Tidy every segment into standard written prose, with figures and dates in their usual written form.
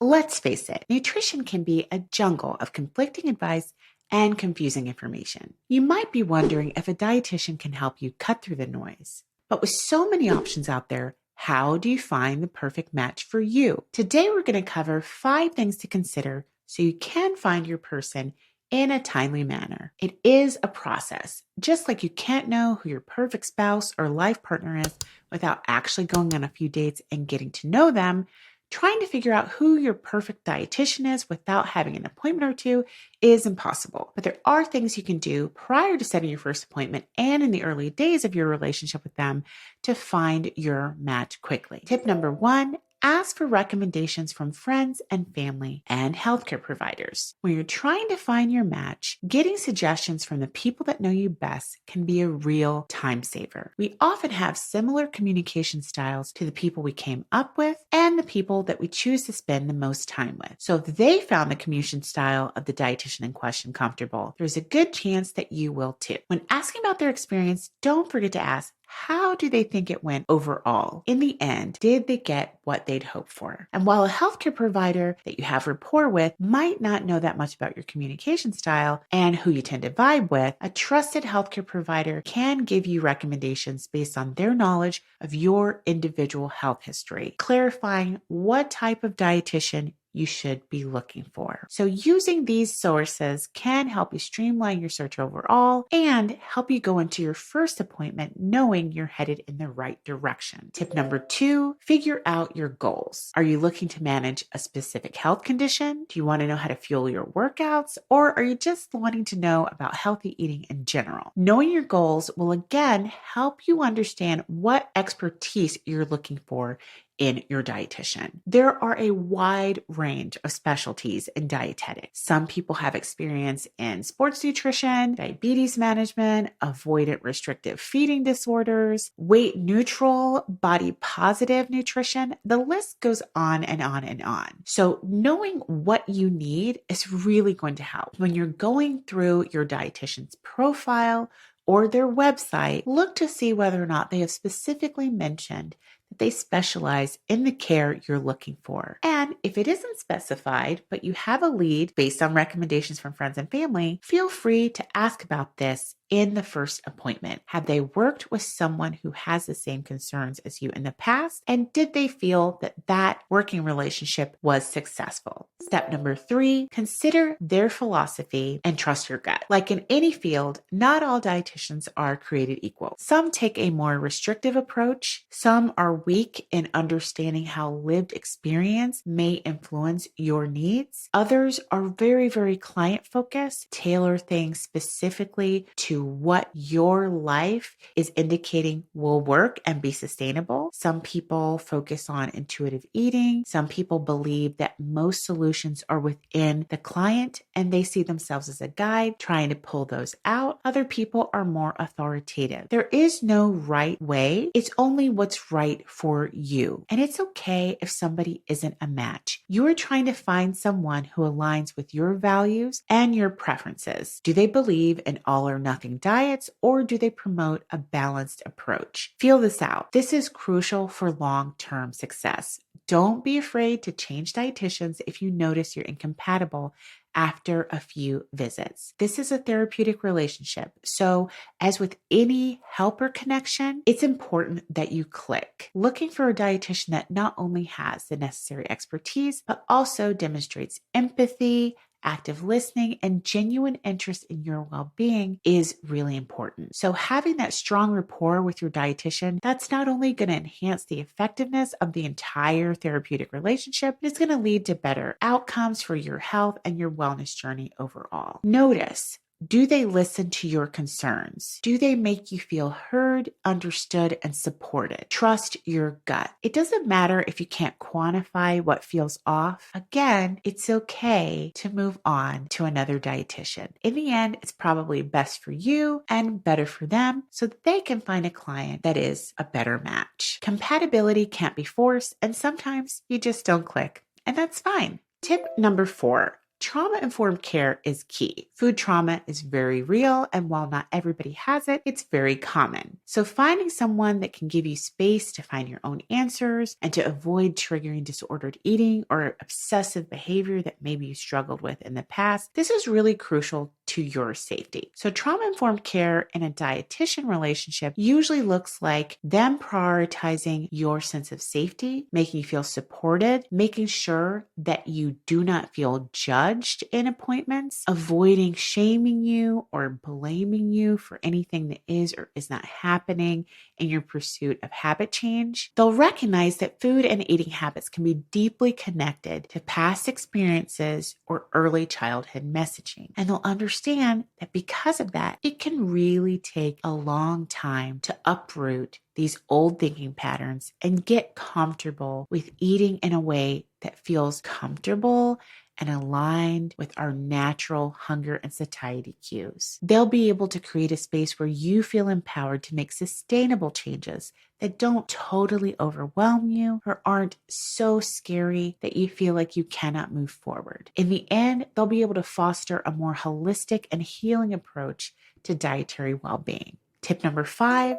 Let's face it, nutrition can be a jungle of conflicting advice and confusing information. You might be wondering if a dietitian can help you cut through the noise. But with so many options out there, how do you find the perfect match for you? Today, we're going to cover 5 things to consider so you can find your person in a timely manner. It is a process, just like you can't know who your perfect spouse or life partner is without actually going on a few dates and getting to know them. Trying to figure out who your perfect dietitian is without having an appointment or two is impossible. But there are things you can do prior to setting your first appointment and in the early days of your relationship with them to find your match quickly. Tip number 1, ask for recommendations from friends and family and healthcare providers. When you're trying to find your match, getting suggestions from the people that know you best can be a real time saver. We often have similar communication styles to the people we came up with and the people that we choose to spend the most time with. So if they found the communication style of the dietitian in question comfortable, there's a good chance that you will too. When asking about their experience, don't forget to ask, how do they think it went overall? In the end, did they get what they'd hoped for? And while a healthcare provider that you have rapport with might not know that much about your communication style and who you tend to vibe with, a trusted healthcare provider can give you recommendations based on their knowledge of your individual health history, clarifying what type of dietitian you should be looking for. So using these sources can help you streamline your search overall and help you go into your first appointment knowing you're headed in the right direction. Tip number 2, figure out your goals. Are you looking to manage a specific health condition? Do you want to know how to fuel your workouts? Or are you just wanting to know about healthy eating in general? Knowing your goals will again help you understand what expertise you're looking for in your dietitian. There are a wide range of specialties in dietetics. Some people have experience in sports nutrition, diabetes management, avoidant restrictive feeding disorders, weight neutral, body positive nutrition. The list goes on and on and on. So knowing what you need is really going to help. When you're going through your dietitian's profile or their website, look to see whether or not they have specifically mentioned that they specialize in the care you're looking for. And if it isn't specified, but you have a lead based on recommendations from friends and family, feel free to ask about this in the first appointment. Have they worked with someone who has the same concerns as you in the past? And did they feel that that working relationship was successful? Step number 3, consider their philosophy and trust your gut. Like in any field, not all dietitians are created equal. Some take a more restrictive approach. Some are weak in understanding how lived experience may influence your needs. Others are very, very client focused, tailor things specifically to what your life is indicating will work and be sustainable. Some people focus on intuitive eating. Some people believe that most solutions are within the client and they see themselves as a guide trying to pull those out. Other people are more authoritative. There is no right way. It's only what's right for you. And it's okay if somebody isn't a match. You are trying to find someone who aligns with your values and your preferences. Do they believe in all or nothing diets, or do they promote a balanced approach? Feel this out. This is crucial for long-term success. Don't be afraid to change dietitians if you notice you're incompatible after a few visits. This is a therapeutic relationship. So as with any helper connection, it's important that you click. Looking for a dietitian that not only has the necessary expertise, but also demonstrates empathy, active listening, and genuine interest in your well-being is really important. So having that strong rapport with your dietitian, that's not only going to enhance the effectiveness of the entire therapeutic relationship, but it's going to lead to better outcomes for your health and your wellness journey overall. Notice, do they listen to your concerns? Do they make you feel heard, understood, and supported? Trust your gut. It doesn't matter if you can't quantify what feels off. Again, it's okay to move on to another dietitian. In the end, it's probably best for you and better for them so that they can find a client that is a better match. Compatibility can't be forced, and sometimes you just don't click, and that's fine. Tip number 4. Trauma-informed care is key. Food trauma is very real, and while not everybody has it, it's very common. So finding someone that can give you space to find your own answers and to avoid triggering disordered eating or obsessive behavior that maybe you struggled with in the past, this is really crucial to your safety. So trauma-informed care in a dietitian relationship usually looks like them prioritizing your sense of safety, making you feel supported, making sure that you do not feel judged in appointments, avoiding shaming you or blaming you for anything that is or is not happening in your pursuit of habit change. They'll recognize that food and eating habits can be deeply connected to past experiences or early childhood messaging. And they'll understand that because of that, it can really take a long time to uproot these old thinking patterns and get comfortable with eating in a way that feels comfortable and aligned with our natural hunger and satiety cues. They'll be able to create a space where you feel empowered to make sustainable changes that don't totally overwhelm you or aren't so scary that you feel like you cannot move forward. In the end, they'll be able to foster a more holistic and healing approach to dietary well-being. Tip number 5,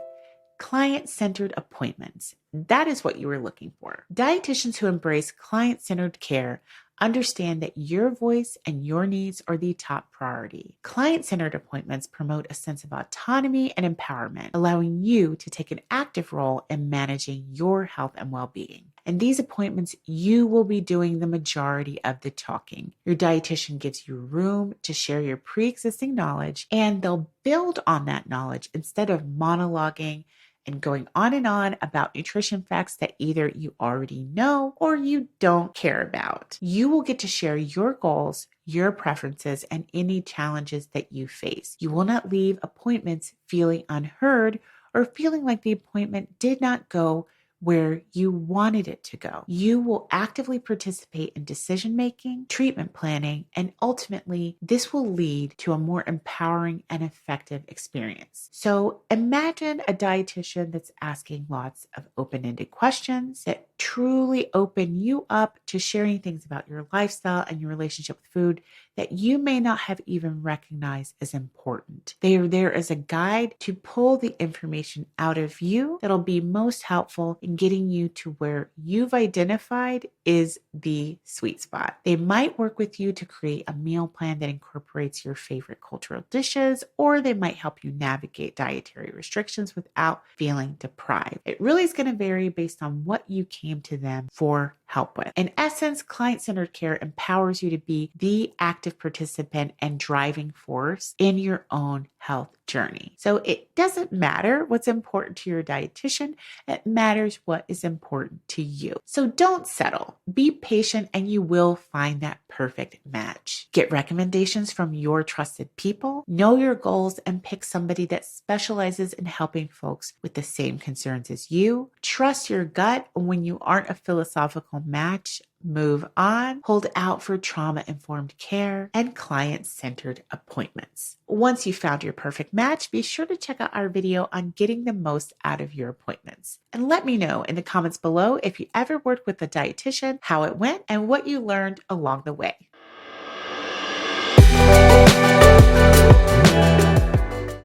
client-centered appointments. That is what you were looking for. Dietitians who embrace client-centered care understand that your voice and your needs are the top priority. Client-centered appointments promote a sense of autonomy and empowerment, allowing you to take an active role in managing your health and well-being. In these appointments, you will be doing the majority of the talking. Your dietitian gives you room to share your pre-existing knowledge, and they'll build on that knowledge instead of monologuing and going on and on about nutrition facts that either you already know or you don't care about. You will get to share your goals, your preferences, and any challenges that you face. You will not leave appointments feeling unheard or feeling like the appointment did not go where you wanted it to go. You will actively participate in decision-making, treatment planning, and ultimately, this will lead to a more empowering and effective experience. So imagine a dietitian that's asking lots of open-ended questions that truly open you up to sharing things about your lifestyle and your relationship with food that you may not have even recognized as important. They are there as a guide to pull the information out of you that'll be most helpful in getting you to where you've identified is the sweet spot. They might work with you to create a meal plan that incorporates your favorite cultural dishes, or they might help you navigate dietary restrictions without feeling deprived. It really is going to vary based on what you came to them for help with. In essence, client-centered care empowers you to be the active participant and driving force in your own health journey. So it doesn't matter what's important to your dietitian, it matters what is important to you. So don't settle. Be patient and you will find that perfect match. Get recommendations from your trusted people, know your goals, and pick somebody that specializes in helping folks with the same concerns as you. Trust your gut when you aren't a philosophical match. Move on, hold out for trauma-informed care and client-centered appointments. Once you've found your perfect match, be sure to check out our video on getting the most out of your appointments. And let me know in the comments below if you ever worked with a dietitian, how it went, and what you learned along the way.